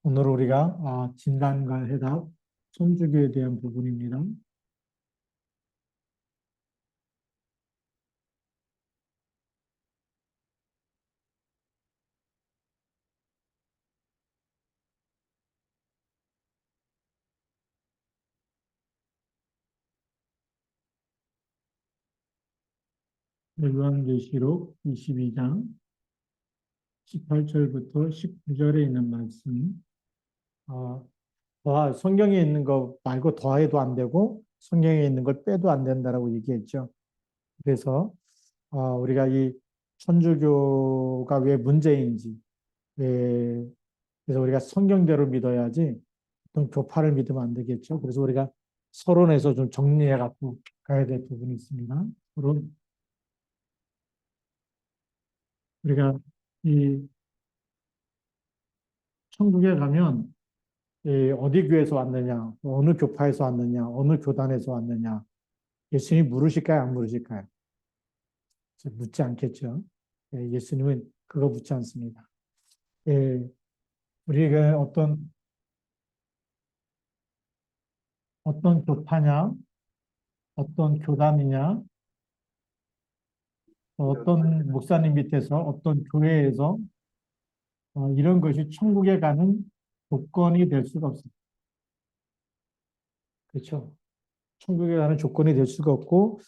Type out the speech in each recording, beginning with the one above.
오늘 우리가 진단과 해답, 천주교에 대한 부분입니다. 요한계시록 22장 18절부터 19절에 있는 말씀. 성경에 있는 거 말고 더해도 안 되고 성경에 있는 걸 빼도 안 된다라고 얘기했죠. 그래서 우리가 이 천주교가 왜 문제인지, 왜, 그래서 우리가 성경대로 믿어야지 어떤 교파를 믿으면 안 되겠죠. 그래서 우리가 서론에서 좀 정리해 갖고 가야 될 부분이 있습니다. 서론, 우리가 이 천국에 가면 어디 교회에서 왔느냐, 어느 교파에서 왔느냐, 어느 교단에서 왔느냐, 예수님이 물으실까요, 안 물으실까요? 묻지 않겠죠. 예수님은 그거 묻지 않습니다. 예, 우리가 어떤 교파냐, 어떤 교단이냐, 어떤 목사님 밑에서, 어떤 교회에서 이런 것이 천국에 가는 조건이 될 수가 없습니다. 그렇죠? 천국에 가는 조건이 될 수가 없고,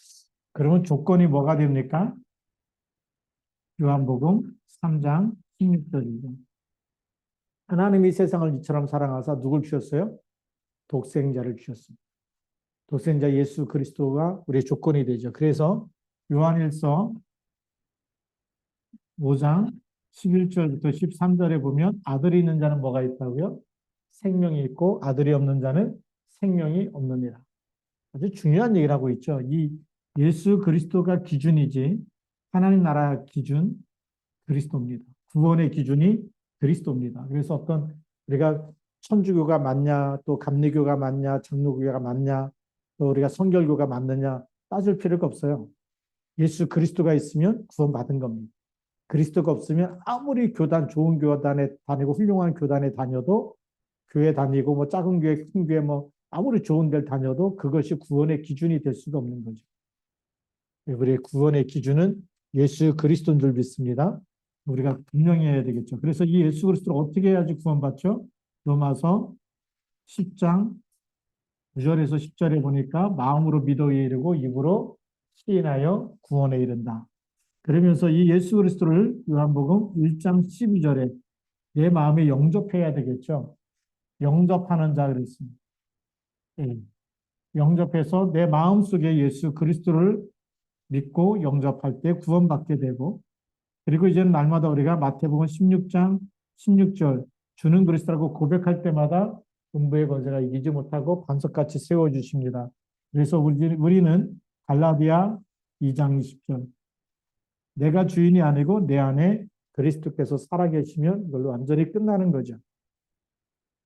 그러면 조건이 뭐가 됩니까? 요한복음 3장 16절이죠. 하나님이 세상을 이처럼 사랑하사 누굴 주셨어요? 독생자를 주셨습니다. 독생자 예수 그리스도가 우리의 조건이 되죠. 그래서 요한일서 5장 11절부터 13절에 보면 아들이 있는 자는 뭐가 있다고요? 생명이 있고 아들이 없는 자는 생명이 없느니라. 아주 중요한 얘기를 하고 있죠. 이 예수 그리스도가 기준이지 하나님 나라 기준 그리스도입니다. 구원의 기준이 그리스도입니다. 그래서 우리가 천주교가 맞냐, 또 감리교가 맞냐, 장로교가 맞냐, 또 우리가 성결교가 맞느냐 따질 필요가 없어요. 예수 그리스도가 있으면 구원받은 겁니다. 그리스도가 없으면 아무리 좋은 교단에 다니고 훌륭한 교단에 다녀도 교회 다니고 뭐 작은 교회, 큰 교회 뭐 아무리 좋은 데를 다녀도 그것이 구원의 기준이 될 수가 없는 거죠. 우리의 구원의 기준은 예수 그리스도인 줄 믿습니다. 우리가 분명히 해야 되겠죠. 그래서 이 예수 그리스도를 어떻게 해야지 구원받죠? 로마서 10장 9절에서 10절에 보니까 마음으로 믿어 이르고 입으로 시인하여 구원에 이른다. 그러면서 이 예수 그리스도를 요한복음 1장 12절에 내 마음에 영접해야 되겠죠. 영접하는 자 그랬습니다. 예. 영접해서 내 마음속에 예수 그리스도를 믿고 영접할 때 구원받게 되고, 그리고 이제는 날마다 우리가 마태복음 16장 16절 주는 그리스도라고 고백할 때마다 음부의 권세가 이기지 못하고 반석같이 세워주십니다. 그래서 우리는 갈라디아 2장 20절 내가 주인이 아니고 내 안에 그리스도께서 살아계시면 이걸로 완전히 끝나는 거죠.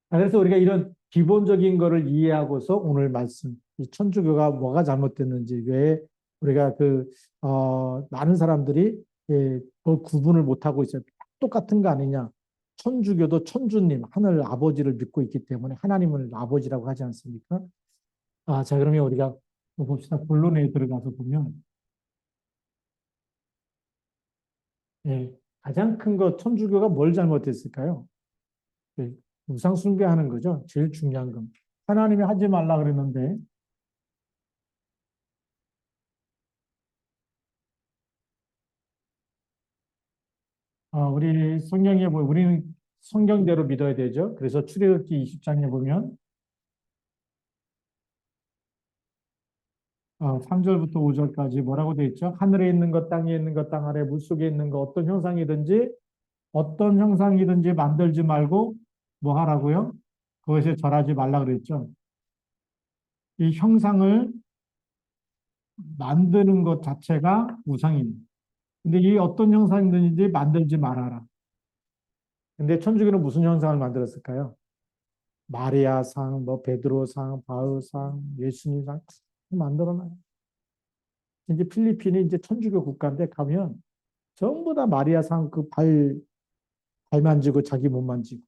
그래서 우리가 이런 기본적인 거를 이해하고서 오늘 말씀, 이 천주교가 뭐가 잘못됐는지, 왜 우리가 많은 사람들이 그걸 구분을 못하고 있어요. 똑같은 거 아니냐. 천주교도 천주님, 하늘 아버지를 믿고 있기 때문에 하나님을 아버지라고 하지 않습니까? 자, 그러면 우리가 봅시다. 본론에 들어가서 보면, 가장 큰 거 천주교가 뭘 잘못했을까요? 예, 우상 숭배하는 거죠. 제일 중요한 건. 하나님이 하지 말라 그랬는데, 우리 성경에 우리는 성경대로 믿어야 되죠. 그래서 출애굽기 20장에 보면 3절부터 5절까지 뭐라고 되어 있죠? 하늘에 있는 것, 땅에 있는 것, 땅 아래 물속에 있는 것, 어떤 형상이든지 만들지 말고 뭐 하라고요? 그것에 절하지 말라 그랬죠. 이 형상을 만드는 것 자체가 우상입니다. 근데 이 어떤 형상이든지 만들지 말아라. 근데 천주교는 무슨 형상을 만들었을까요? 마리아 상, 뭐 베드로 상, 바울 상, 예수님 상 만들어놔요. 이제 필리핀이 이제 천주교 국가인데 가면 전부 다 마리아 상 발 만지고 자기 몸 만지고.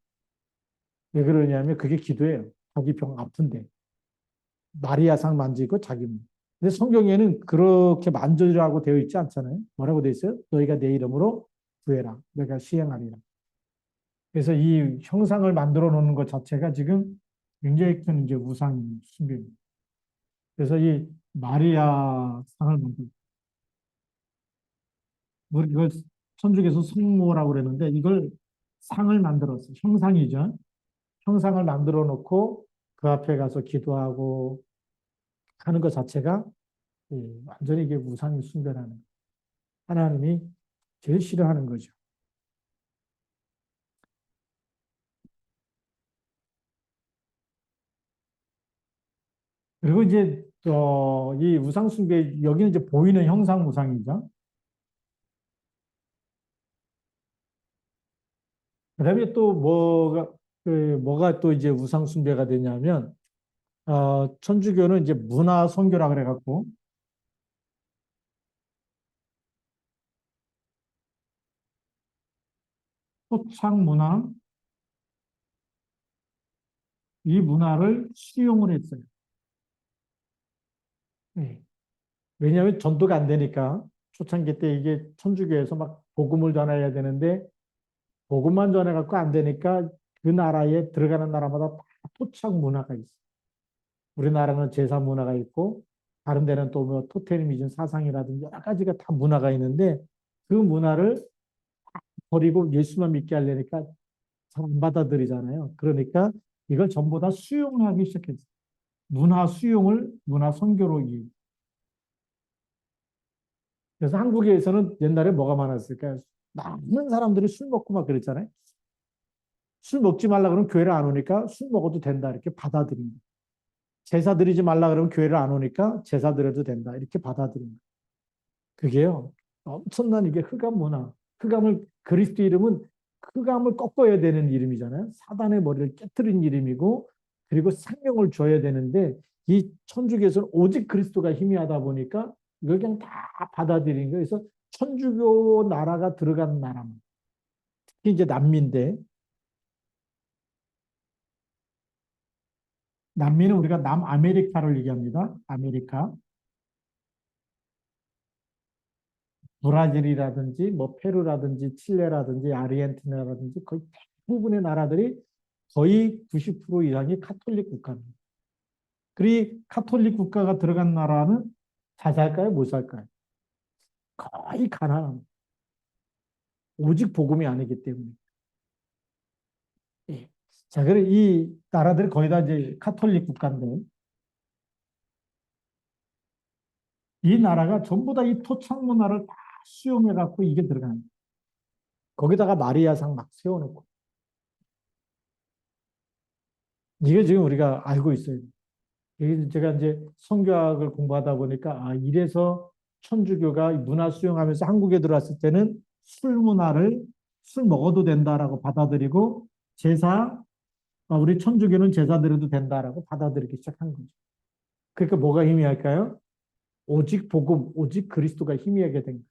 왜 그러냐면 그게 기도예요. 자기 병 아픈데. 마리아상 만지고 자기 몸. 근데 성경에는 그렇게 만져라고 되어 있지 않잖아요. 뭐라고 되어 있어요? 너희가 내 이름으로 구해라. 내가 시행하리라. 그래서 이 형상을 만들어 놓는 것 자체가 지금 굉장히 큰 이제 우상 숭배입니다. 그래서 이 마리아 상을 만들, 우리 이걸 천주교에서 성모라고 그랬는데 이걸 상을 만들었어요. 형상이죠. 형상을 만들어 놓고 그 앞에 가서 기도하고 하는 것 자체가 완전히 이게 우상 숭배라는 하나님이 제일 싫어하는 거죠. 그리고 이제 이 우상 숭배 여기는 이제 보이는 형상 우상이죠. 그다음에 또 뭐가 또 이제 우상 숭배가 되냐면 천주교는 이제 문화 선교라 그래갖고 토착 문화 이 문화를 수용을 했어요. 네. 왜냐하면 전도가 안 되니까 초창기 때 이게 천주교에서 막 복음을 전해야 되는데 복음만 전해갖고 안 되니까 그 나라에 들어가는 나라마다 다 토착 문화가 있어요. 우리나라는 제사 문화가 있고 다른 데는 또 뭐 토테미즘 사상이라든지 여러 가지가 다 문화가 있는데 그 문화를 버리고 예수만 믿게 하려니까 잘 안 받아들이잖아요. 그러니까 이걸 전부 다 수용하기 시작했어요. 문화 수용을 문화 선교로 이. 그래서 한국에서는 옛날에 뭐가 많았을까요? 많은 사람들이 술 먹고 막 그랬잖아요. 술 먹지 말라 그러면 교회를 안 오니까 술 먹어도 된다 이렇게 받아들입니다. 제사 드리지 말라 그러면 교회를 안 오니까 제사 드려도 된다 이렇게 받아들입니다. 그게요 엄청난 이게 흑암 문화. 흑암을 그리스도 이름은 흑암을 꺾어야 되는 이름이잖아요. 사단의 머리를 깨뜨린 이름이고 그리고 생명을 줘야 되는데 이 천주교에서는 오직 그리스도가 희미하다 보니까 이걸 그냥 다 받아들인 거예요. 그래서 천주교 나라가 들어간 나라만 특히 이제 남미인데 남미는 우리가 남아메리카를 얘기합니다. 아메리카. 브라질이라든지 뭐 페루라든지 칠레라든지 아르헨티나라든지 거의 대부분의 나라들이 거의 90% 이상이 카톨릭 국가입니다. 그리고 카톨릭 국가가 들어간 나라는 잘 살까요? 못 살까요? 거의 가난합니다. 오직 복음이 아니기 때문에. 예. 자, 그래 이 나라들이 거의 다 이제 카톨릭 국가인데 이 나라가 전부 다 이 토착 문화를 다 수용해 갖고 이게 들어가는 거예요. 거기다가 마리아상 막 세워놓고 이게 지금 우리가 알고 있어요. 제가 이제 성교학을 공부하다 보니까 이래서 천주교가 문화 수용하면서 한국에 들어왔을 때는 술 문화를 술 먹어도 된다라고 받아들이고 제사 우리 천주교는 제사 드려도 된다라고 받아들이기 시작한 거죠. 그러니까 뭐가 희미할까요? 오직 복음, 오직 그리스도가 희미하게 된 거예요.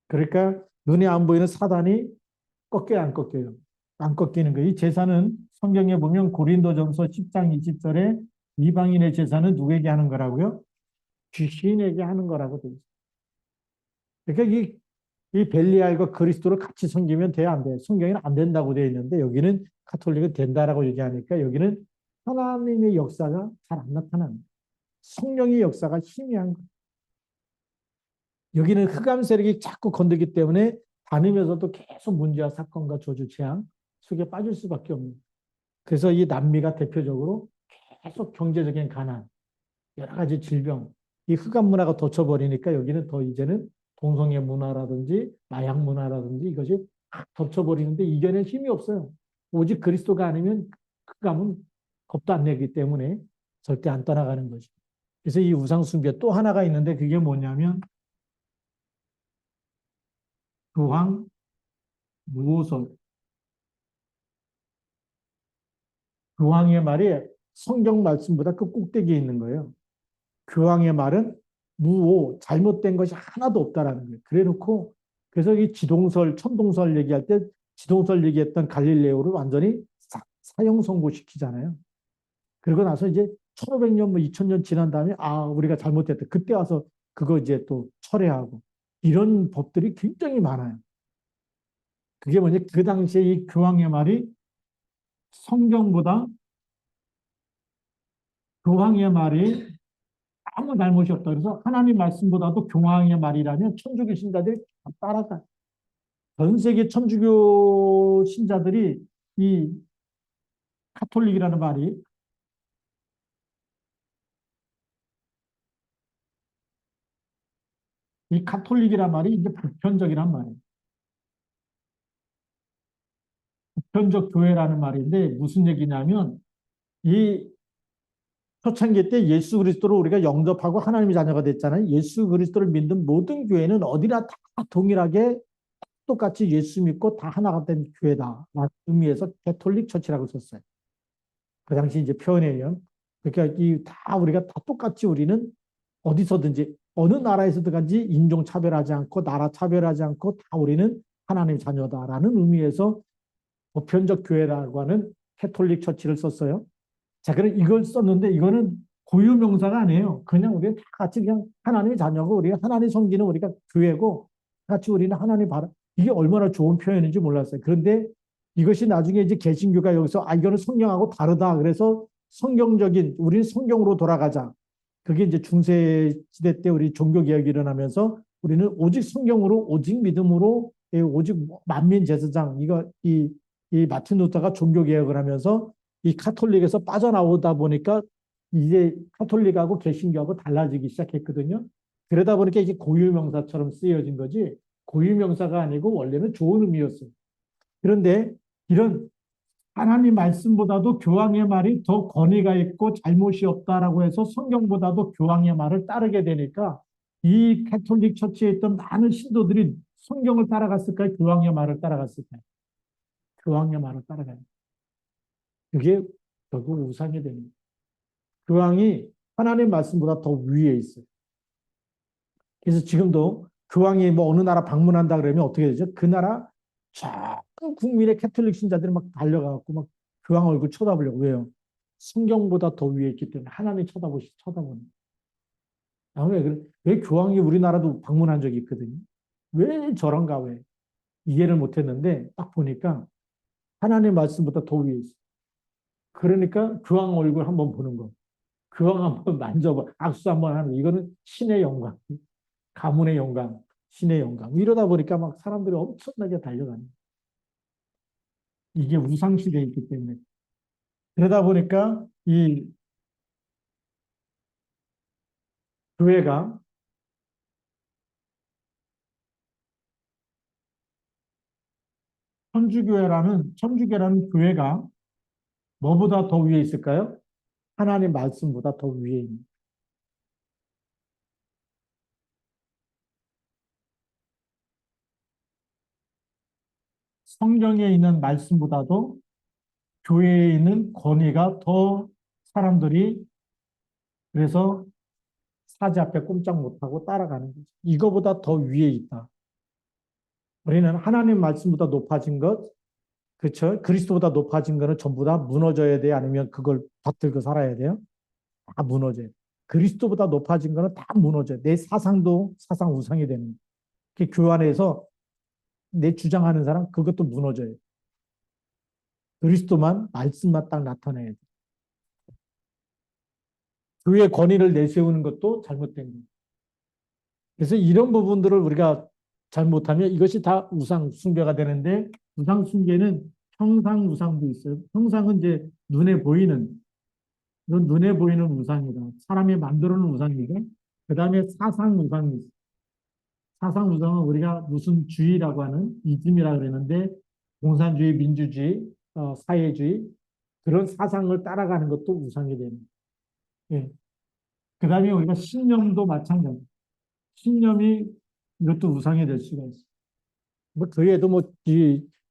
그러니까 눈에 안 보이는 사단이 꺾여요, 안 꺾여요? 안 꺾이는 거예요. 이 제사는 성경에 보면 고린도전서 10장 20절에 이방인의 제사는 누구에게 하는 거라고요? 귀신에게 하는 거라고 되어 있어요. 그러니까 이 벨리알과 그리스도를 같이 섬기면 돼야 안 돼요. 성경에는 안 된다고 되어 있는데 여기는 카톨릭은 된다라고 얘기하니까 여기는 하나님의 역사가 잘 안 나타납니다. 성령의 역사가 희미한 거예요. 여기는 흑암 세력이 자꾸 건드기 때문에 다니면서도 계속 문제와 사건과 저주 재앙 속에 빠질 수밖에 없는 거예요. 그래서 이 남미가 대표적으로 계속 경제적인 가난, 여러 가지 질병, 이 흑암 문화가 덮쳐버리니까 여기는 더 이제는 동성애 문화라든지 마약 문화라든지 이것이 다 덮쳐버리는데 이겨낼 힘이 없어요. 오직 그리스도가 아니면 흑암은 겁도 안 내기 때문에 절대 안 떠나가는 거죠. 그래서 이 우상숭배 또 하나가 있는데 그게 뭐냐면 교황 무호설. 교황의 말이 성경 말씀보다 그 꼭대기에 있는 거예요. 교황의 말은 무오, 잘못된 것이 하나도 없다라는 거예요. 그래 놓고, 그래서 이 지동설, 천동설 얘기할 때 지동설 얘기했던 갈릴레오를 완전히 싹 사형 선고시키잖아요. 그러고 나서 이제 1500년, 뭐 2000년 지난 다음에, 아, 우리가 잘못했다. 그때 와서 그거 이제 또 철회하고. 이런 법들이 굉장히 많아요. 그게 뭐냐, 그 당시에 이 교황의 말이 성경보다 교황의 말이 아무 잘못이 없다. 그래서 하나님 말씀보다도 교황의 말이라면 천주교 신자들이 다 따라가. 전 세계 천주교 신자들이 이 카톨릭이라는 말이 이 카톨릭이란 말이 이제 보편적이란 말이에요. 보편적 교회라는 말인데 무슨 얘기냐면 이 초창기 때 예수 그리스도를 우리가 영접하고 하나님의 자녀가 됐잖아요. 예수 그리스도를 믿는 모든 교회는 어디나 다 동일하게 똑같이 예수 믿고 다 하나가 된 교회다. 라는 의미에서 캐톨릭 처치라고 썼어요. 그 당시 이제 표현에 의하면. 그러니까 이 다 우리가 다 똑같이 우리는 어디서든지 어느 나라에서든지 인종 차별하지 않고 나라 차별하지 않고 다 우리는 하나님 자녀다라는 의미에서 보편적 교회라고 하는 캐톨릭 처치를 썼어요. 자, 그럼 이걸 썼는데 이거는 고유명사가 아니에요. 그냥 우리가 다 같이 그냥 하나님의 자녀고 우리가 하나님 섬기는 우리가 교회고 같이 우리는 하나님 바라 이게 얼마나 좋은 표현인지 몰랐어요. 그런데 이것이 나중에 이제 개신교가 여기서 아 이거는 성경하고 다르다. 그래서 성경적인 우리는 성경으로 돌아가자. 그게 이제 중세 시대 때 우리 종교 개혁이 일어나면서 우리는 오직 성경으로 오직 믿음으로 오직 만민 제사장 이거 이 마틴 루터가 종교 개혁을 하면서 이 카톨릭에서 빠져나오다 보니까 이제 카톨릭하고 개신교하고 달라지기 시작했거든요. 그러다 보니까 이게 고유명사처럼 쓰여진 거지 고유명사가 아니고 원래는 좋은 의미였어요. 그런데 이런 하나님 말씀보다도 교황의 말이 더 권위가 있고 잘못이 없다라고 해서 성경보다도 교황의 말을 따르게 되니까 이 캐톨릭 처치에 있던 많은 신도들이 성경을 따라갔을까요? 교황의 말을 따라갔을까요? 교황의 말을 따라가요. 그게 결국 우상이 됩니다. 교황이 하나님 말씀보다 더 위에 있어요. 그래서 지금도 교황이 뭐 어느 나라 방문한다 그러면 어떻게 되죠? 그 나라 전 국민의 캐톨릭 신자들이 막 달려가고 막 교황 얼굴 쳐다보려고. 왜요? 성경보다 더 위에 있기 때문에 하나님 쳐다보는. 아, 왜 교황이 우리나라도 방문한 적이 있거든요. 왜 저런가 왜? 이해를 못했는데 딱 보니까 하나님 말씀보다 더 위에 있어. 그러니까 교황 얼굴 한번 보는 거. 교황 한번 만져봐. 악수 한번 하는 거. 이거는 신의 영광. 가문의 영광. 신의 영광. 이러다 보니까 막 사람들이 엄청나게 달려가는. 이게 우상시대에 있기 때문에. 그러다 보니까 이 교회가 천주교라는 교회가 뭐보다 더 위에 있을까요? 하나님 말씀보다 더 위에 있는. 성경에 있는 말씀보다도 교회에 있는 권위가 더 사람들이 그래서 사제 앞에 꼼짝 못하고 따라가는 거죠. 이거보다 더 위에 있다. 우리는 하나님 말씀보다 높아진 것, 그렇죠? 그리스도보다 높아진 거는 전부 다 무너져야 돼? 아니면 그걸 받들고 살아야 돼요? 다 무너져요. 그리스도보다 높아진 거는 다 무너져요. 내 사상도 사상 우상이 되는 거예요. 그 교환해서 내 주장하는 사람 그것도 무너져요. 그리스도만 말씀만 딱 나타내야 돼. 교회 권위를 내세우는 것도 잘못된 거예요. 그래서 이런 부분들을 우리가 잘못하면 이것이 다 우상 숭배가 되는데 우상 숭배는 형상 우상도 있어요. 형상은 이제 눈에 보이는 우상이다. 사람이 만들어 놓은 우상이고 그다음에 사상 우상이 있어요. 사상 우상은 우리가 무슨 주의라고 하는 이즘이라고 그러는데 공산주의, 민주주의, 사회주의 그런 사상을 따라가는 것도 우상이 되는 거예요. 예. 그다음에 우리가 신념도 마찬가지. 신념이 이것도 우상이 될 수가 있어요. 뭐그 외에도 뭐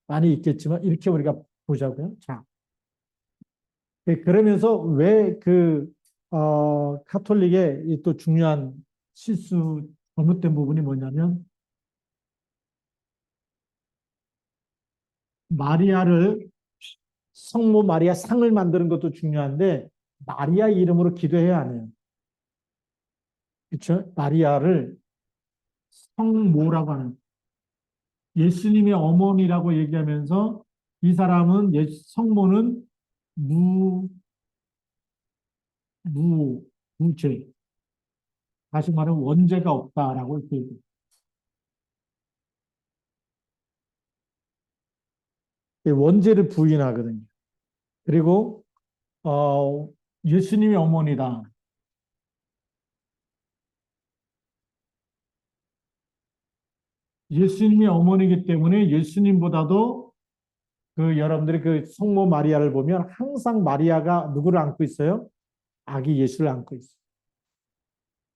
많이 있겠지만 이렇게 우리가 보자고요. 자, 그러면서 왜 카톨릭의 또 중요한 실수 잘못된 부분이 뭐냐면 마리아를 성모 마리아 상을 만드는 것도 중요한데 마리아 이름으로 기도해야 하네요. 그렇죠? 마리아를 성모라고 하는 예수님의 어머니라고 얘기하면서 이 사람은 성모는 무, 무죄. 다시 말하면 원죄가 없다라고 이렇게 얘기해요. 원죄를 부인하거든요. 그리고 어, 예수님의 어머니다. 예수님의 어머니이기 때문에 예수님보다도 그 여러분들이 그 성모 마리아를 보면 항상 마리아가 누구를 안고 있어요? 아기 예수를 안고 있어요.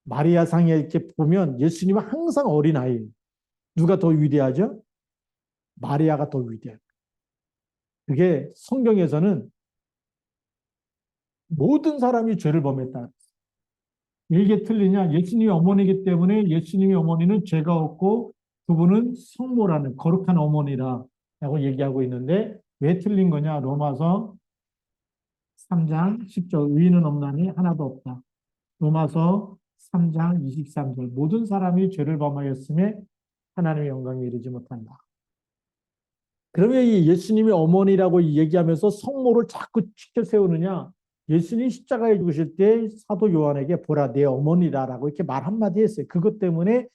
마리아 상에 이렇게 보면 예수님은 항상 어린 아이예요. 누가 더 위대하죠? 마리아가 더 위대해요. 그게 성경에서는 모든 사람이 죄를 범했다. 이게 틀리냐? 예수님이 어머니이기 때문에 예수님의 어머니는 죄가 없고 그분은 성모라는 거룩한 어머니라고 얘기하고 있는데 왜 틀린 거냐? 로마서 3장 10절 의인은 없나니 하나도 없다. 로마서 3장 23절 모든 사람이 죄를 범하였음에 하나님의 영광에 이르지 못한다. 그러면 이 예수님의 어머니라고 얘기하면서 성모를 자꾸 치켜 세우느냐? 예수님이 십자가에 죽으실 때 사도 요한에게 보라 내 어머니다라고 이렇게 말 한마디 했어요. 그것 때문에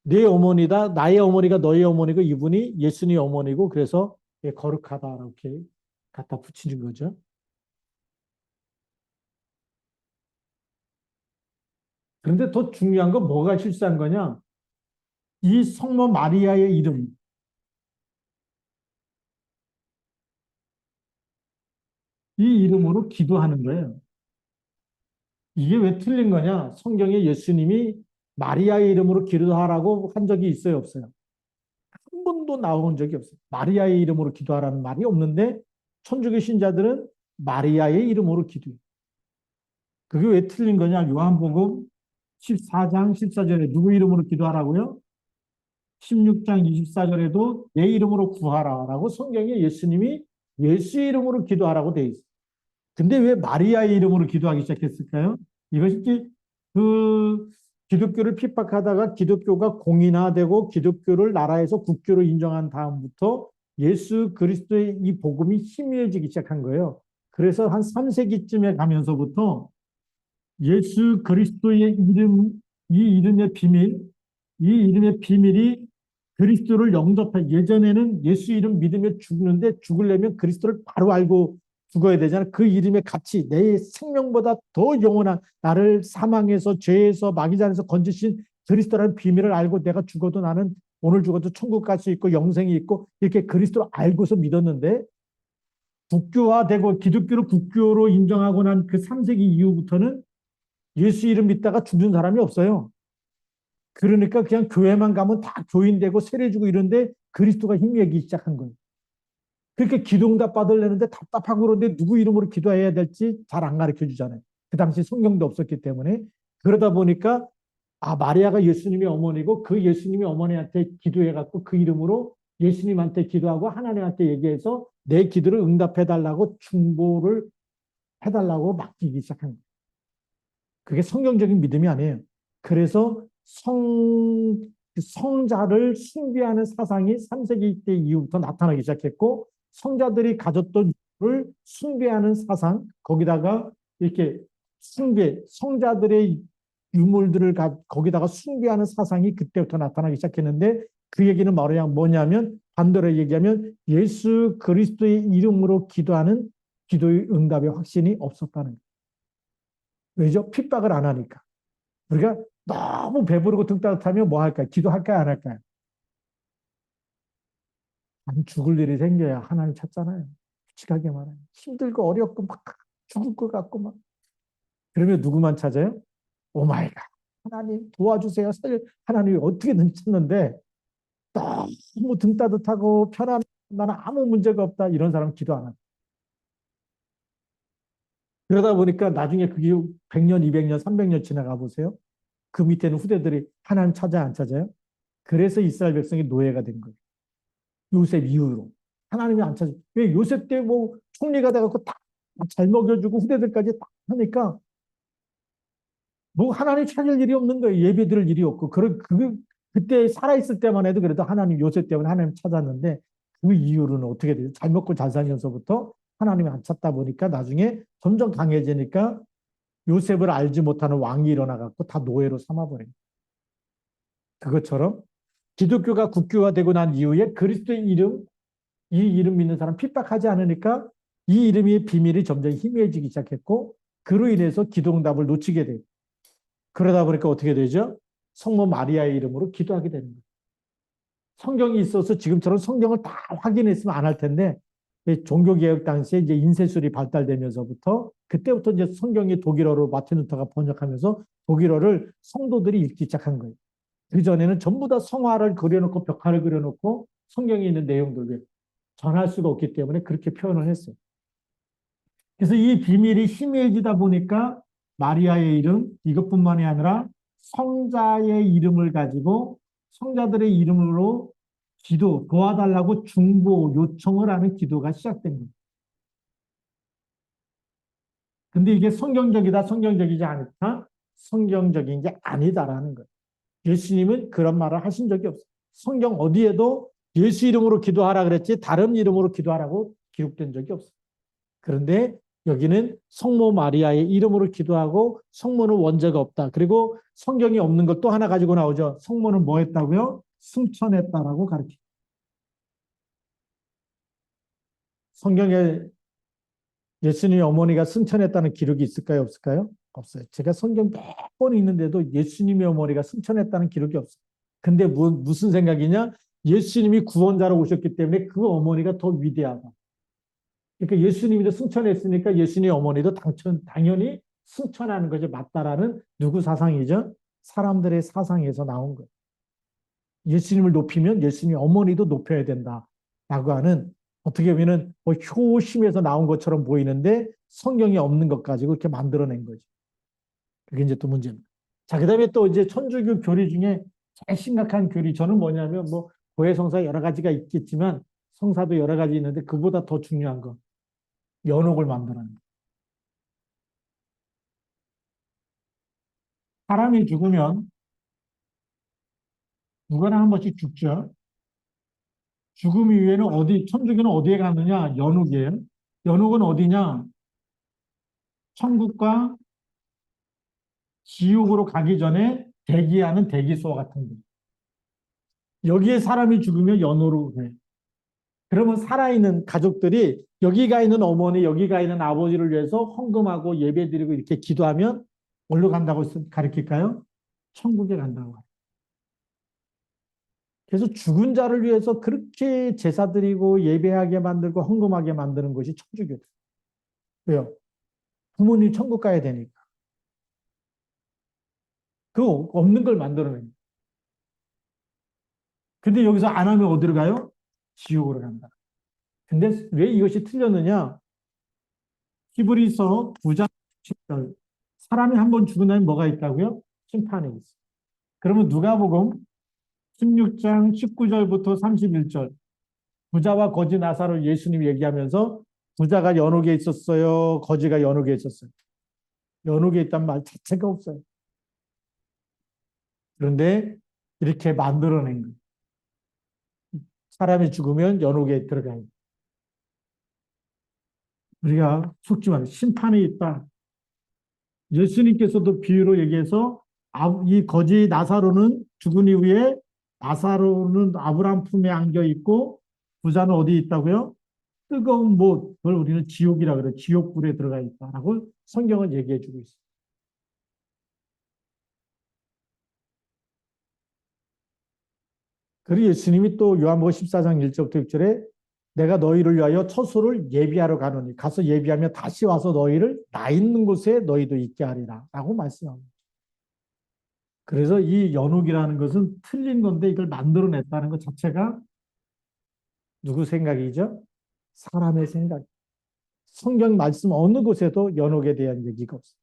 내 어머니다, 나의 어머니가 너의 어머니고 이분이 예수님의 어머니고 그래서 거룩하다 이렇게 갖다 붙이는 거죠. 그런데 더 중요한 건 뭐가 실수한 거냐? 이 성모 마리아의 이름, 이 이름으로 기도하는 거예요. 이게 왜 틀린 거냐? 성경에 예수님이 마리아의 이름으로 기도하라고 한 적이 있어요, 없어요? 한 번도 나온 적이 없어요. 마리아의 이름으로 기도하라는 말이 없는데 천주교 신자들은 마리아의 이름으로 기도해요. 그게 왜 틀린 거냐? 요한복음 14장 14절에 누구 이름으로 기도하라고요? 16장 24절에도 내 이름으로 구하라라고 성경에 예수님이 예수 이름으로 기도하라고 돼 있어요. 근데 왜 마리아의 이름으로 기도하기 시작했을까요? 이것이 그 기독교를 핍박하다가 기독교가 공인화되고 기독교를 나라에서 국교로 인정한 다음부터 예수 그리스도의 이 복음이 희미해지기 시작한 거예요. 그래서 한 3세기쯤에 가면서부터 예수 그리스도의 이름, 이 이름의 비밀, 이 이름의 비밀이 그리스도를 영접해. 예전에는 예수 이름 믿으며 죽는데 죽으려면 그리스도를 바로 알고 죽어야 되잖아. 그 이름의 가치, 내 생명보다 더 영원한 나를 사망에서 죄에서 마귀잔에서 건지신 그리스도라는 비밀을 알고 내가 죽어도 나는 오늘 죽어도 천국 갈 수 있고 영생이 있고 이렇게 그리스도를 알고서 믿었는데 국교화되고 기독교를 국교로 인정하고 난 그 3세기 이후부터는 예수 이름 믿다가 죽는 사람이 없어요. 그러니까 그냥 교회만 가면 다 교인되고 세례 주고 이런데 그리스도가 희미하기 시작한 거예요. 그렇게 기도응답 받으려는데 답답하고 그런데 누구 이름으로 기도해야 될지 잘 안 가르쳐 주잖아요. 그 당시 성경도 없었기 때문에. 그러다 보니까 마리아가 예수님의 어머니고 그 예수님의 어머니한테 기도해갖고 그 이름으로 예수님한테 기도하고 하나님한테 얘기해서 내 기도를 응답해달라고 중보를 해달라고 맡기기 시작한 거예요. 그게 성경적인 믿음이 아니에요. 그래서 성자를 숭배하는 사상이 3세기 때 이후부터 나타나기 시작했고 성자들이 가졌던 를 숭배하는 사상 거기다가 이렇게 성자들의 유물들을 거기다가 숭배하는 사상이 그때부터 나타나기 시작했는데 그 얘기는 뭐냐면 반대로 얘기하면 예수 그리스도의 이름으로 기도하는 기도의 응답의 확신이 없었다는 거예요. 왜죠? 핍박을 안 하니까. 우리가 너무 배부르고 등 따뜻하면 뭐 할까요? 기도할까요? 안 할까요? 안 죽을 일이 생겨야 하나님 찾잖아요. 솔직하게 말하면. 힘들고 어렵고 막 죽을 것 같고 막. 그러면 누구만 찾아요? 오마이갓. 하나님 도와주세요. 하나님이 어떻게든 찾는데 너무 등 따뜻하고 편안 나는 아무 문제가 없다. 이런 사람 기도 안 합니다. 그러다 보니까 나중에 그게 100년, 200년, 300년 지나가 보세요. 그 밑에는 후대들이 하나님 찾아 안 찾아요? 그래서 이스라엘 백성이 노예가 된 거예요. 요셉 이후로. 하나님이 안 찾아. 왜 요셉 때 뭐 총리가 돼갖고 다 잘 먹여주고 후대들까지 다 하니까 뭐 하나님 찾을 일이 없는 거예요. 예배 드릴 일이 없고. 그때 살아있을 때만 해도 그래도 하나님 요셉 때문에 하나님 찾았는데 그 이유는 어떻게 돼요? 잘 먹고 잘 살면서부터 하나님이 안 찾다 보니까 나중에 점점 강해지니까 요셉을 알지 못하는 왕이 일어나갖고 다 노예로 삼아버려요. 그것처럼 기독교가 국교화되고 난 이후에 그리스도의 이름, 이 이름 믿는 사람 핍박하지 않으니까 이 이름의 비밀이 점점 희미해지기 시작했고 그로 인해서 기도응답을 놓치게 돼요. 그러다 보니까 어떻게 되죠? 성모 마리아의 이름으로 기도하게 되는 거예요. 성경이 있어서 지금처럼 성경을 다 확인했으면 안 할 텐데 종교개혁 당시에 이제 인쇄술이 발달되면서부터 그때부터 이제 성경이 독일어로 마틴 루터가 번역하면서 독일어를 성도들이 읽기 시작한 거예요. 그전에는 전부 다 성화를 그려놓고 벽화를 그려놓고 성경에 있는 내용들을 전할 수가 없기 때문에 그렇게 표현을 했어요. 그래서 이 비밀이 희미해지다 보니까 마리아의 이름 이것뿐만이 아니라 성자의 이름을 가지고 성자들의 이름으로 기도 도와달라고 중보 요청을 하는 기도가 시작된 거예요. 근데 이게 성경적이다 성경적이지 않다 성경적인 게 아니다라는 거예요. 예수님은 그런 말을 하신 적이 없어요. 성경 어디에도 예수 이름으로 기도하라 그랬지 다른 이름으로 기도하라고 기록된 적이 없어요. 그런데 여기는 성모 마리아의 이름으로 기도하고 성모는 원죄가 없다. 그리고 성경이 없는 것 또 하나 가지고 나오죠. 성모는 뭐 했다고요? 승천했다라고 가르쳐요. 성경에 예수님의 어머니가 승천했다는 기록이 있을까요? 없을까요? 없어요. 제가 성경 몇 번 있는데도 예수님의 어머니가 승천했다는 기록이 없어요. 근데 무슨 생각이냐? 예수님이 구원자로 오셨기 때문에 그 어머니가 더 위대하다. 그러니까 예수님도 승천했으니까 예수님의 어머니도 당연히 승천하는 것이 맞다라는 누구 사상이죠? 사람들의 사상에서 나온 거예요. 예수님을 높이면 예수님의 어머니도 높여야 된다라고 하는 어떻게 보면 뭐 효심에서 나온 것처럼 보이는데 성경이 없는 것 가지고 이렇게 만들어낸 거죠. 그게 이제 또 문제입니다. 자, 그다음에 또 이제 천주교 교리 중에 제일 심각한 교리 저는 뭐냐면 뭐 고해성사 여러 가지가 있겠지만 성사도 여러 가지 있는데 그보다 더 중요한 건 연옥을 만들어낸 거예요. 사람이 죽으면 누구나 한 번씩 죽죠. 죽음 이후에는 천주교는 어디에 가느냐? 연옥이에요. 연옥은 어디냐? 천국과 지옥으로 가기 전에 대기하는 대기소와 같은 거. 여기에 사람이 죽으면 연호로 해. 그러면 살아있는 가족들이 여기가 있는 어머니, 여기가 있는 아버지를 위해서 헌금하고 예배드리고 이렇게 기도하면 어디로 간다고 가르칠까요? 천국에 간다고. 그래서 죽은 자를 위해서 그렇게 제사 드리고 예배하게 만들고 헌금하게 만드는 것이 천주교다. 왜요? 부모님 천국 가야 되니까. 그 없는 걸 만들어내는. 근데 여기서 안 하면 어디로 가요? 지옥으로 간다. 근데 왜 이것이 틀렸느냐? 히브리서 9장 10절. 사람이 한 번 죽은 다음에 뭐가 있다고요? 심판이 있어. 그러면 누가복음 16장 19절부터 31절. 부자와 거지 나사로 예수님이 얘기하면서 부자가 연옥에 있었어요. 거지가 연옥에 있었어요. 연옥에 있단 말 자체가 없어요. 그런데 이렇게 만들어낸 거예요. 사람이 죽으면 연옥에 들어가요. 우리가 속지 말고 심판이 있다. 예수님께서도 비유로 얘기해서 이 거지 나사로는 죽은 이후에 나사로는 아브라함 품에 안겨 있고 부자는 어디 있다고요? 뜨거운 못, 그걸 우리는 지옥이라 그래. 지옥불에 들어가 있다라고 성경은 얘기해 주고 있어요. 그리고 예수님이 또 요한복음 14장 1절부터 6절에 내가 너희를 위하여 처소를 예비하러 가노니 가서 예비하며 다시 와서 너희를 나 있는 곳에 너희도 있게 하리라 라고 말씀합니다. 그래서 이 연옥이라는 것은 틀린 건데 이걸 만들어냈다는 것 자체가 누구 생각이죠? 사람의 생각. 성경 말씀 어느 곳에도 연옥에 대한 얘기가 없어요.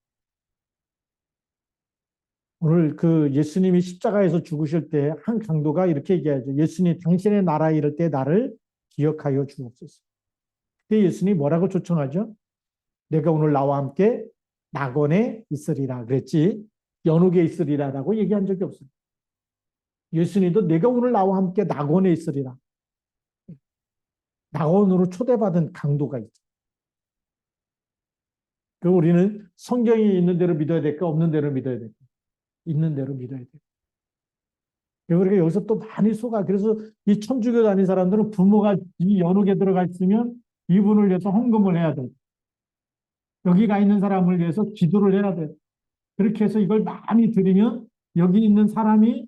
오늘 그 예수님이 십자가에서 죽으실 때 한 강도가 이렇게 얘기하죠. 예수님 당신의 나라에 이를 때 나를 기억하여 주옵소서. 그때 예수님이 뭐라고 초청하죠? 내가 오늘 나와 함께 낙원에 있으리라 그랬지 연옥에 있으리라라고 얘기한 적이 없어요. 예수님도 내가 오늘 나와 함께 낙원에 있으리라. 낙원으로 초대받은 강도가 있죠. 그 우리는 성경이 있는 대로 믿어야 될까 없는 대로 믿어야 될까? 있는 대로 믿어야 돼요. 우리가 여기서 또 많이 속아. 그래서 이 천주교 다닌 사람들은 부모가 이 연옥에 들어가 있으면 이분을 위해서 헌금을 해야 돼. 여기 가 있는 사람을 위해서 기도를 해야 돼. 그렇게 해서 이걸 많이 드리면 여기 있는 사람이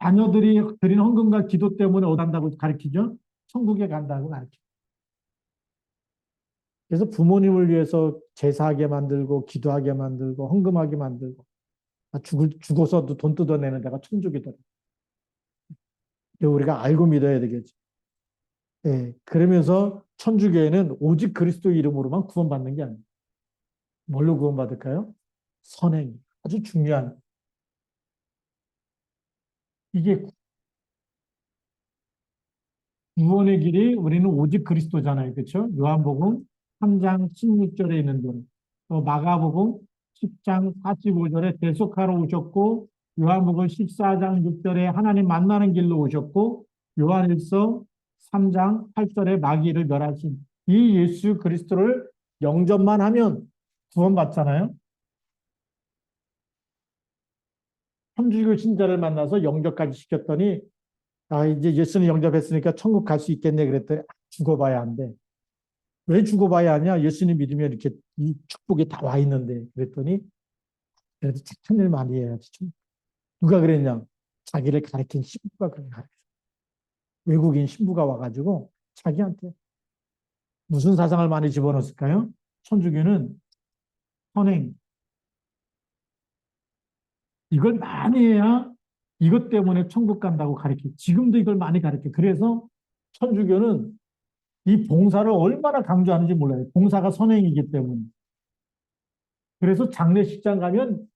자녀들이 드린 헌금과 기도 때문에 어디 간다고 가르치죠? 천국에 간다고 가르치죠. 그래서 부모님을 위해서 제사하게 만들고 기도하게 만들고 헌금하게 만들고 죽어서도 돈 뜯어내는 데가 천국이더라. 우리가 알고 믿어야 되겠지. 예, 그러면서 천주교회는 오직 그리스도 이름으로만 구원받는 게 아니에요. 뭘로 구원받을까요? 선행. 아주 중요한. 이게 구원의 길이 우리는 오직 그리스도잖아요. 그렇죠? 요한복음 3장 16절에 있는 대로. 또 마가복음 10장 45절에 대속하러 오셨고 요한복음 14장 6절에 하나님 만나는 길로 오셨고 요한일서 3장 8절에 마귀를 멸하신 이 예수 그리스도를 영접만 하면 구원받잖아요. 천주교 신자를 만나서 영접까지 시켰더니 이제 예수는 영접했으니까 천국 갈 수 있겠네 그랬더니 죽어봐야 안 돼. 왜 죽어봐야 하냐? 예수님 믿으면 이렇게 이 축복이 다 와 있는데 그랬더니 그래도 착한 일 많이 해야지. 누가 그랬냐? 자기를 가르친 신부가 그렇게 가르쳤어. 외국인 신부가 와가지고 자기한테 무슨 사상을 많이 집어넣었을까요? 천주교는 선행. 이걸 많이 해야 이것 때문에 천국 간다고 가르쳐. 지금도 이걸 많이 가르쳐. 그래서 천주교는 이 봉사를 얼마나 강조하는지 몰라요. 봉사가 선행이기 때문에. 그래서 장례식장 가면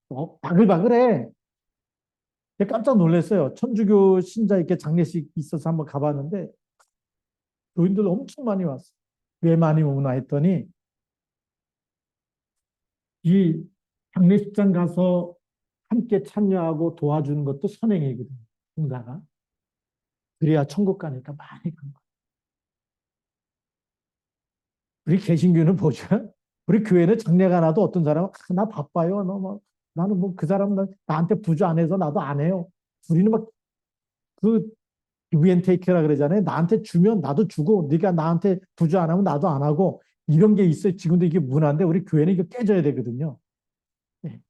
바글바글해. 깜짝 놀랐어요. 천주교 신자 이렇게 장례식 있어서 한번 가봤는데 교인들 엄청 많이 왔어. 왜 많이 오나 했더니 이 장례식장 가서 함께 참여하고 도와주는 것도 선행이거든요. 봉사가. 그래야 천국 가니까 많이 간 거예요. 우리 개신교는 뭐죠? 우리 교회는 장례가 나도 어떤 사람은 나 바빠요. 나는 뭐 그 사람 나한테 부주 안 해서 나도 안 해요. 우리는 막그 유엔테이크라 그러잖아요. 나한테 주면 나도 주고 네가 나한테 부주 안 하면 나도 안 하고 이런 게 있어요. 지금도 이게 문화인데 우리 교회는 이거 깨져야 되거든요. 네.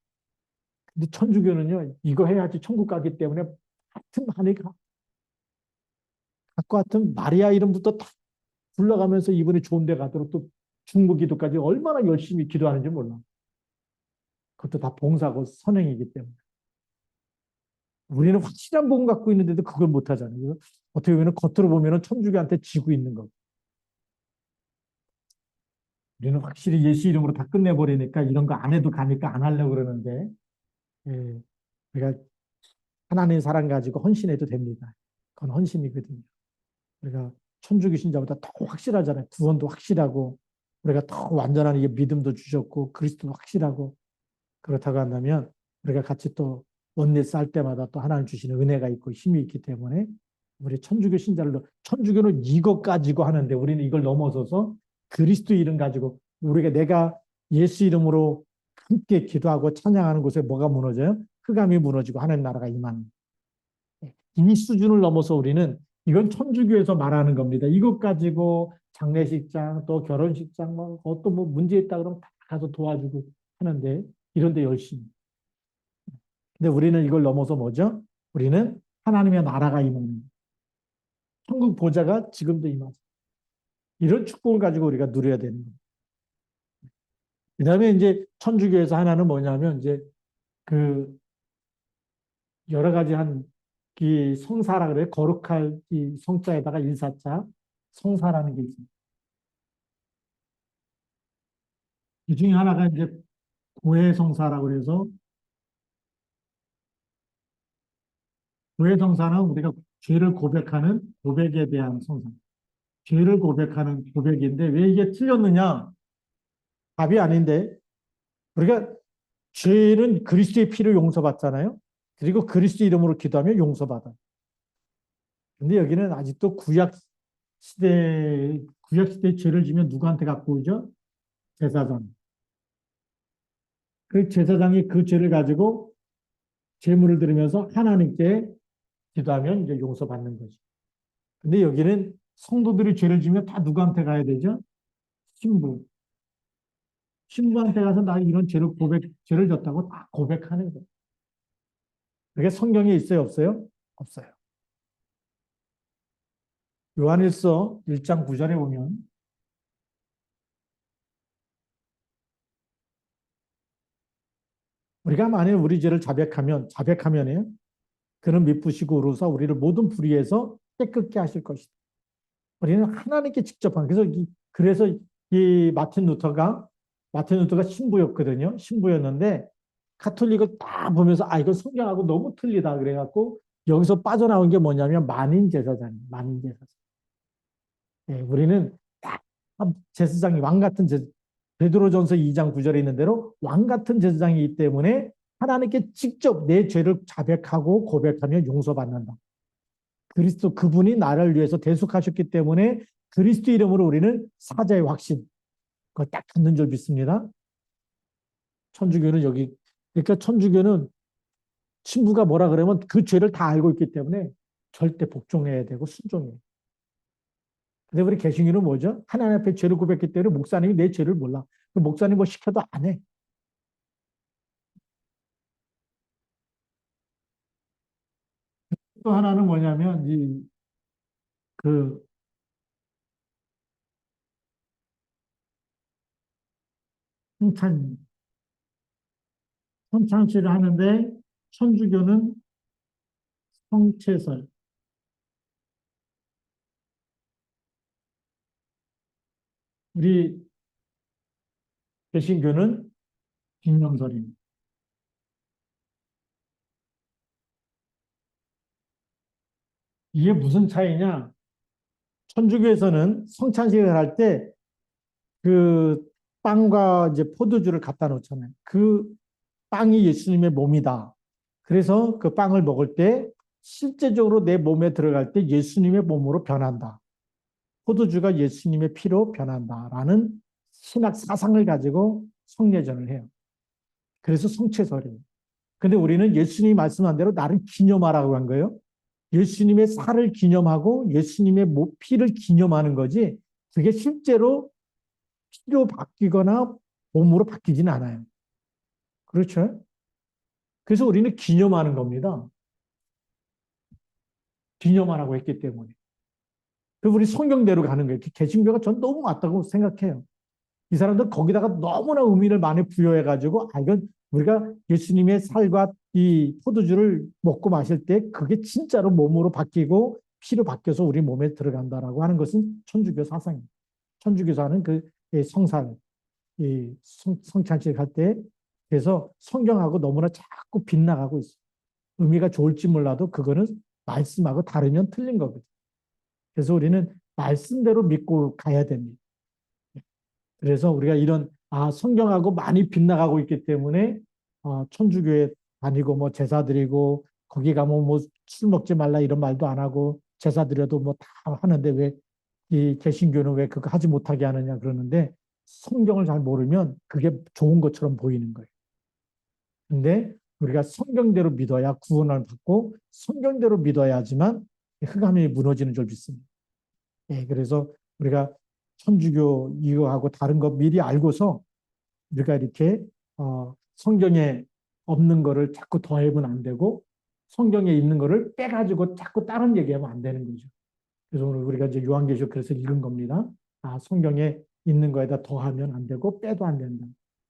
근데 천주교는요. 이거 해야지 천국 가기 때문에 하여튼 많이 갖고 하여튼 마리아 이름부터 다 불러가면서 이번에 좋은 데 가도록 또 중보 기도까지 얼마나 열심히 기도하는지 몰라. 그것도 다 봉사고 선행이기 때문에. 우리는 확실한 복음 갖고 있는데도 그걸 못 하잖아요. 어떻게 보면 겉으로 보면 천주교한테 지고 있는 거. 우리는 확실히 예수 이름으로 다 끝내버리니까 이런 거 안 해도 가니까 안 하려고 그러는데, 예, 우리가 하나님 사랑 가지고 헌신해도 됩니다. 그건 헌신이거든요. 우리가 천주교 신자보다 더 확실하잖아요. 구원도 확실하고, 우리가 더 완전한 이게 믿음도 주셨고, 그리스도도 확실하고, 그렇다고 한다면, 우리가 같이 또 원내 쌀 때마다 또 하나님 주시는 은혜가 있고 힘이 있기 때문에, 우리 천주교 신자들도, 천주교는 이것 가지고 하는데, 우리는 이걸 넘어서서 그리스도 이름 가지고, 내가 예수 이름으로 함께 기도하고 찬양하는 곳에 뭐가 무너져요? 흑암이 무너지고 하나님 나라가 임하는. 이 수준을 넘어서 우리는 이건 천주교에서 말하는 겁니다. 이것 가지고 장례식장 또 결혼식장 어떤 뭐 문제 있다 그러면 다 가서 도와주고 하는데 이런데 열심히. 근데 우리는 이걸 넘어서 뭐죠? 우리는 하나님의 나라가 임하는 천국 보좌가 지금도 임하죠. 이런 축복을 가지고 우리가 누려야 되는 거예요. 그다음에 이제 천주교에서 하나는 뭐냐면 이제 그 여러 가지 이 성사라 그래요. 거룩할 이 성자에다가 일사자 성사라는 게 있습니다. 이 중에 하나가 이제 고해성사라고 그래서 고해성사는 우리가 죄를 고백하는 고백에 대한 성사. 죄를 고백하는 고백인데 왜 이게 틀렸느냐? 답이 아닌데. 우리가 죄는 그리스도의 피로 용서받잖아요. 그리고 그리스도 이름으로 기도하면 용서받아요. 근데 여기는 아직도 구약 시대 죄를 지면 누구한테 갖고 오죠? 제사장. 그 제사장이 그 죄를 가지고 제물을 드리면서 하나님께 기도하면 이제 용서받는 거죠. 근데 여기는 성도들이 죄를 지면 다 누구한테 가야 되죠? 신부. 신부한테 가서 나 이런 죄를 졌다고 다 고백하는 거예요. 그게 성경에 있어요, 없어요? 없어요. 요한일서 1장 9절에 보면 우리가 만일 우리 죄를 자백하면요. 그는 미쁘시고 의로사 우리를 모든 불의에서 깨끗게 하실 것이다. 우리는 하나님께 직접 하는. 그래서 이 마틴 루터가 신부였거든요. 신부였는데 가톨릭을 딱 보면서 아 이거 성경하고 너무 틀리다 그래갖고 여기서 빠져나온 게 뭐냐면 만인 제사장이에요. 만인 제사장. 예, 우리는 딱 제사장이 왕 같은 베드로전서 2장 9절에 있는 대로 왕 같은 제사장이기 때문에 하나님께 직접 내 죄를 자백하고 고백하며 용서받는다. 그리스도 그분이 나를 위해서 대속하셨기 때문에 그리스도 이름으로 우리는 사자의 확신 그거 딱 듣는 줄 믿습니다. 천주교는 그러니까 천주교는 신부가 뭐라 그러면 그 죄를 다 알고 있기 때문에 절대 복종해야 되고 순종해야. 근데 우리 개신교는 뭐죠? 하나님 앞에 죄를 고백했기 때문에 목사님이 내 죄를 몰라. 그 목사님 뭐 시켜도 안 해. 또 하나는 뭐냐면 그 성찬 성찬식을 하는데 천주교는 성체설, 우리 개신교는 기념설입니다. 이게 무슨 차이냐? 천주교에서는 성찬식을 할 때 그 빵과 이제 포도주를 갖다 놓잖아요. 그 빵이 예수님의 몸이다. 그래서 그 빵을 먹을 때 실제적으로 내 몸에 들어갈 때 예수님의 몸으로 변한다. 포도주가 예수님의 피로 변한다라는 신학 사상을 가지고 성례전을 해요. 그래서 성체설이에요. 근데 우리는 예수님이 말씀한 대로 나를 기념하라고 한 거예요. 예수님의 살을 기념하고 예수님의 피를 기념하는 거지 그게 실제로 피로 바뀌거나 몸으로 바뀌지는 않아요. 그렇죠? 그래서 우리는 기념하는 겁니다. 기념하라고 했기 때문에. 그래서 우리 성경대로 가는 거예요. 개신교가 전 너무 맞다고 생각해요. 이 사람들 거기다가 너무나 의미를 많이 부여해가지고, 아, 이건 우리가 예수님의 살과 이 포도주를 먹고 마실 때 그게 진짜로 몸으로 바뀌고 피로 바뀌어서 우리 몸에 들어간다라고 하는 것은 천주교 사상입니다. 천주교사는 그 성살, 성찬식 할 때, 그래서 성경하고 너무나 자꾸 빗나가고 있어요. 의미가 좋을지 몰라도 그거는 말씀하고 다르면 틀린 거거든요. 그래서 우리는 말씀대로 믿고 가야 됩니다. 그래서 우리가 성경하고 많이 빗나가고 있기 때문에 천주교에 다니고 뭐 제사 드리고 거기 가면 뭐 술 먹지 말라 이런 말도 안 하고 제사 드려도 뭐 다 하는데 왜 이 개신교는 왜 그거 하지 못하게 하느냐 그러는데 성경을 잘 모르면 그게 좋은 것처럼 보이는 거예요. 근데 우리가 성경대로 믿어야 구원을 받고 성경대로 믿어야지만 흑암이 무너지는 줄 믿습니다. 예, 그래서 우리가 천주교 이거하고 다른 거 미리 알고서 우리가 이렇게 성경에 없는 거를 자꾸 더해면 안 되고 성경에 있는 거를 빼가지고 자꾸 다른 얘기하면 안 되는 거죠. 그래서 오늘 우리가 이제 요한계시록 그래서 읽은 겁니다. 성경에 있는 거에다 더하면 안 되고 빼도 안 된다.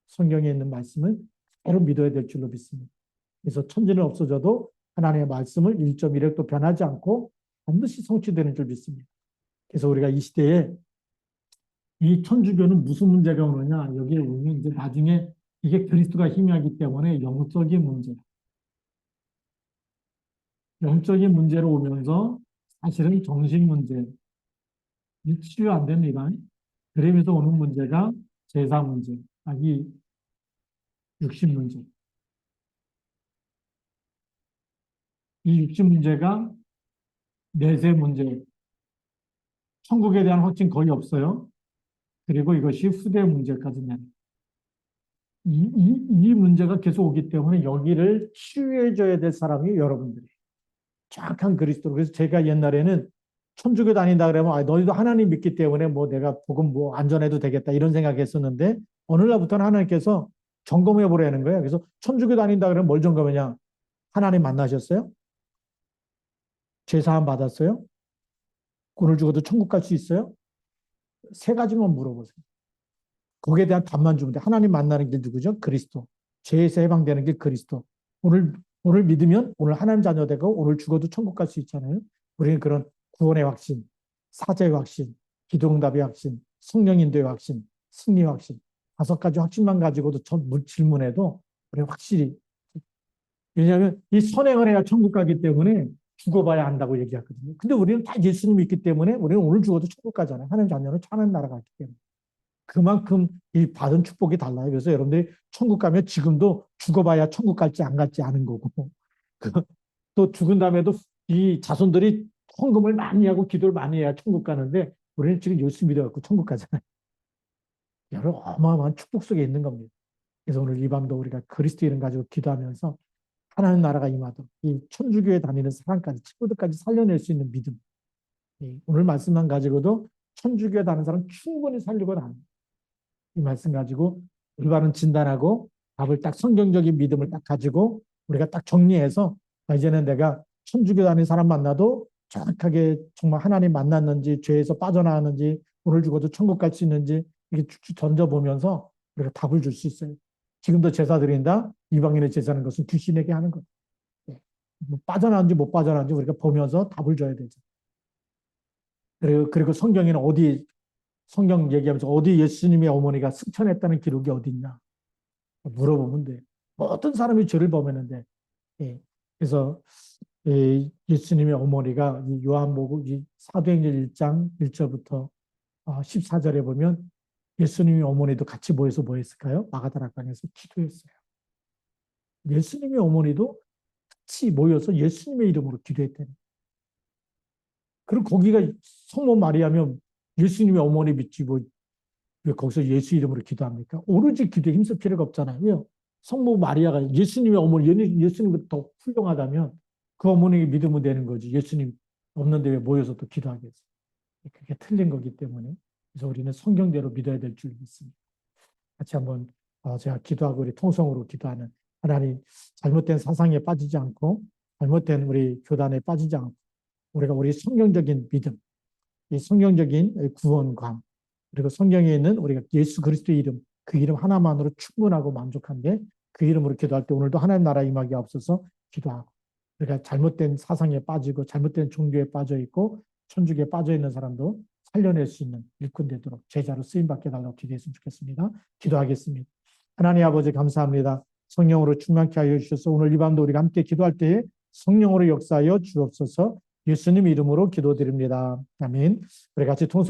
성경에 있는 말씀을 바로 믿어야 될 줄로 믿습니다. 그래서 천지는 없어져도 하나님의 말씀을 1.1획도 변하지 않고 반드시 성취되는 줄 믿습니다. 그래서 우리가 이 시대에 이 천주교는 무슨 문제가 오느냐 여기에 오면 이제 나중에 이게 그리스도가 희미하기 때문에 영적인 문제로 오면서 사실은 정신 문제, 이 치료 안 됩니다. 그러면서 오는 문제가 제사 문제, 이 육신 문제. 이 육신 문제가 내세 문제, 천국에 대한 확신 거의 없어요. 그리고 이것이 후대 문제까지 내. 이 문제가 계속 오기 때문에 여기를 치유해줘야 될 사람이 여러분들이 정확한 그리스도. 그래서 제가 옛날에는 천주교 다닌다 그러면 너희도 하나님 믿기 때문에 뭐 내가 복음 뭐 안전해도 되겠다 이런 생각했었는데 어느 날부터는 하나님께서 점검해 보라는 거예요. 그래서 천주교 다닌다 그러면 뭘 점검하냐? 하나님 만나셨어요? 죄사함 받았어요? 오늘 죽어도 천국 갈 수 있어요? 세 가지만 물어보세요. 거기에 대한 답만 주면 돼. 하나님 만나는 길 누구죠? 그리스도. 죄에서 해방되는 길 그리스도. 오늘 믿으면 오늘 하나님 자녀 되고 오늘 죽어도 천국 갈 수 있잖아요. 우리는 그런 구원의 확신, 사죄의 확신, 기도응답의 확신, 성령 인도의 확신, 승리의 확신, 5가지 확신만 가지고도 질문해도 우리 확실히. 왜냐하면 이 선행을 해야 천국 가기 때문에 죽어봐야 한다고 얘기하거든요. 근데 우리는 다 예수님이 있기 때문에 우리는 오늘 죽어도 천국 가잖아요. 하나님 자녀는 하나님 나라 가기 때문에. 그만큼 이 받은 축복이 달라요. 그래서 여러분들이 천국 가면 지금도 죽어봐야 천국 갈지 안 갈지 아는 거고 또 죽은 다음에도 이 자손들이 헌금을 많이 하고 기도를 많이 해야 천국 가는데 우리는 지금 예수 믿어갖고 천국 가잖아요. 여러분 어마어마한 축복 속에 있는 겁니다. 그래서 오늘 이 밤도 우리가 그리스도 이름 가지고 기도하면서 하나님 나라가 임하도록 이 천주교에 다니는 사람까지 친구들까지 살려낼 수 있는 믿음. 오늘 말씀만 가지고도 천주교에 다니는 사람 충분히 살리고 다닙니다. 이 말씀 가지고 올바른 진단하고 답을 딱 성경적인 믿음을 딱 가지고 우리가 딱 정리해서 이제는 내가 천주교 다니는 사람 만나도 정확하게 정말 하나님 만났는지 죄에서 빠져나왔는지 오늘 죽어도 천국 갈 수 있는지 이렇게 쭉쭉 던져보면서 우리가 답을 줄 수 있어요. 지금도 제사 드린다. 이방인의 제사는 것은 귀신에게 하는 것. 뭐 빠져나왔는지 못 빠져나왔는지 우리가 보면서 답을 줘야 되죠. 그리고 성경에는 성경 얘기하면서 어디 예수님의 어머니가 승천했다는 기록이 어디 있냐 물어보면 돼. 뭐 어떤 사람이 죄를 범했는데. 그래서 예수님의 어머니가 요한복음 사도행전 1장 1절부터 14절에 보면 예수님의 어머니도 같이 모여서 뭐 했을까요? 마가다락방에서 기도했어요. 예수님의 어머니도 같이 모여서 예수님의 이름으로 기도했대요. 그리고 거기가 성모 마리아면 예수님의 어머니 믿지 왜 거기서 예수 이름으로 기도합니까? 오로지 기도에 힘쓸 필요가 없잖아요. 왜요? 성모 마리아가 예수님의 어머니, 예수님보다 더 훌륭하다면 그 어머니에게 믿으면 되는 거지. 예수님 없는데 왜 모여서 또 기도하겠어요? 그게 틀린 거기 때문에. 그래서 우리는 성경대로 믿어야 될 줄 믿습니다. 같이 한번 제가 기도하고 우리 통성으로 기도하는 하나님 잘못된 사상에 빠지지 않고 잘못된 우리 교단에 빠지지 않고 우리가 우리 성경적인 믿음, 이 성경적인 구원관 그리고 성경에 있는 우리가 예수 그리스도의 이름 그 이름 하나만으로 충분하고 만족한데 그 이름으로 기도할 때 오늘도 하나님 나라 임하기 앞서서 기도하고 우리가 잘못된 사상에 빠지고 잘못된 종교에 빠져 있고 천주교에 빠져 있는 사람도 살려낼 수 있는 일꾼 되도록 제자로 쓰임받게 달라고 기도했으면 좋겠습니다. 기도하겠습니다. 하나님 아버지 감사합니다. 성령으로 충만케 하여 주셔서 오늘 이 밤도 우리가 함께 기도할 때에 성령으로 역사하여 주옵소서. 예수님 이름으로 기도드립니다. 아멘. 우리 같이 통성